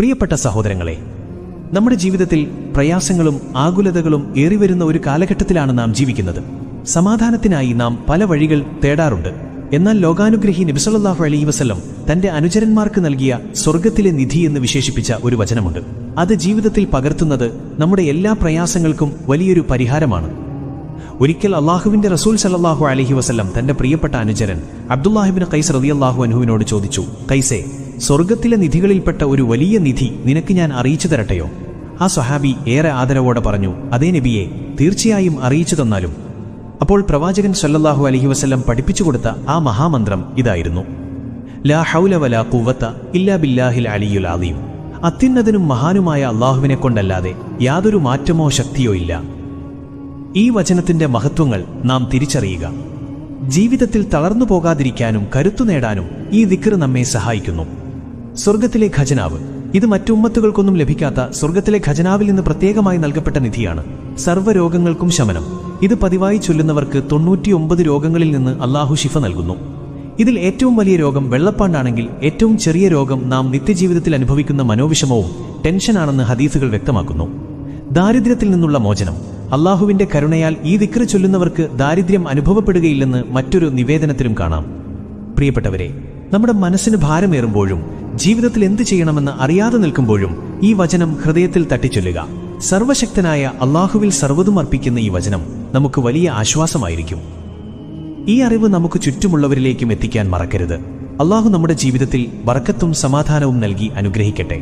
പ്രിയപ്പെട്ട സഹോദരങ്ങളെ, നമ്മുടെ ജീവിതത്തിൽ പ്രയാസങ്ങളും ആകുലതകളും ഏറിവരുന്ന ഒരു കാലഘട്ടത്തിലാണ് നാം ജീവിക്കുന്നത്. സമാധാനത്തിനായി നാം പല വഴികൾ തേടാറുണ്ട്. എന്നാൽ ലോകാനുഗ്രഹി നബി സല്ലല്ലാഹു അലൈഹി വസല്ലം തന്റെ അനുചരന്മാർക്ക് നൽകിയ സ്വർഗത്തിലെ നിധി എന്ന് വിശേഷിപ്പിച്ച ഒരു വചനമുണ്ട്. അത് ജീവിതത്തിൽ പകർത്തുന്നത് നമ്മുടെ എല്ലാ പ്രയാസങ്ങൾക്കും വലിയൊരു പരിഹാരമാണ്. ഒരിക്കൽ അള്ളാഹുവിന്റെ റസൂൽ സല്ലല്ലാഹു അലൈഹി വസല്ലം തന്റെ പ്രിയപ്പെട്ട അനുചരൻ അബ്ദുല്ലാഹിബ്നു ഖൈസ് റളിയല്ലാഹു അൻഹുവിനോട് ചോദിച്ചു, ഖൈസേ, സ്വർഗത്തിലെ നിധികളിൽപ്പെട്ട ഒരു വലിയ നിധി നിനക്ക് ഞാൻ അറിയിച്ചു തരട്ടെയോ? ആ സ്വഹാബി ഏറെ ആദരവോടെ പറഞ്ഞു, അതേ നബിയെ, തീർച്ചയായും അറിയിച്ചു തന്നാലും. അപ്പോൾ പ്രവാചകൻ സല്ലല്ലാഹു അലൈഹി വസല്ലം പഠിപ്പിച്ചു കൊടുത്ത ആ മഹാമന്ത്രം ഇതായിരുന്നു: ലാ ഹൗല വലാ ഖുവത ഇല്ലാ ബില്ലാഹിൽ അലിയുൽ അദീം. അത്യുന്നതനും മഹാനുമായ അള്ളാഹുവിനെ കൊണ്ടല്ലാതെ യാതൊരു മാറ്റമോ ശക്തിയോ ഇല്ല. ഈ വചനത്തിന്റെ മഹത്വങ്ങൾ നാം തിരിച്ചറിയുക. ജീവിതത്തിൽ തളർന്നു പോകാതിരിക്കാനും കരുത്തു നേടാനും ഈ ദിക്ർ നമ്മെ സഹായിക്കുന്നു. സ്വർഗത്തിലെ ഖജനാവ്. ഇത് മറ്റു ഉമ്മത്തുകൾക്കൊന്നും ലഭിക്കാത്ത സ്വർഗത്തിലെ ഖജനാവിൽ നിന്ന് പ്രത്യേകമായി നൽകപ്പെട്ട നിധിയാണ്. സർവ്വരോഗങ്ങൾക്കും ശമനം. ഇത് പതിവായി ചൊല്ലുന്നവർക്ക് 99 രോഗങ്ങളിൽ നിന്ന് അള്ളാഹു ശിഫ നൽകുന്നു. ഇതിൽ ഏറ്റവും വലിയ രോഗം വെള്ളപ്പാണ്ടാണെങ്കിൽ ഏറ്റവും ചെറിയ രോഗം നാം നിത്യജീവിതത്തിൽ അനുഭവിക്കുന്ന മനോവിഷമവും ടെൻഷനാണെന്ന് ഹദീസുകൾ വ്യക്തമാക്കുന്നു. ദാരിദ്ര്യത്തിൽ നിന്നുള്ള മോചനം. അള്ളാഹുവിന്റെ കരുണയാൽ ഈ ദിക്ർ ചൊല്ലുന്നവർക്ക് ദാരിദ്ര്യം അനുഭവപ്പെടുകയില്ലെന്ന് മറ്റൊരു നിവേദനത്തിലും കാണാം. പ്രിയപ്പെട്ടവരെ, നമ്മുടെ മനസ്സിന് ഭാരമേറുമ്പോഴും ജീവിതത്തിൽ എന്ത് ചെയ്യണമെന്ന് അറിയാതെ നിൽക്കുമ്പോഴും ഈ വചനം ഹൃദയത്തിൽ തട്ടിച്ചൊല്ലുക. സർവശക്തനായ അള്ളാഹുവിൽ സർവ്വതും അർപ്പിക്കുന്ന ഈ വചനം നമുക്ക് വലിയ ആശ്വാസമായിരിക്കും. ഈ അറിവ് നമുക്ക് ചുറ്റുമുള്ളവരിലേക്കും എത്തിക്കാൻ മറക്കരുത്. അള്ളാഹു നമ്മുടെ ജീവിതത്തിൽ ബർക്കത്തും സമാധാനവും നൽകി അനുഗ്രഹിക്കട്ടെ.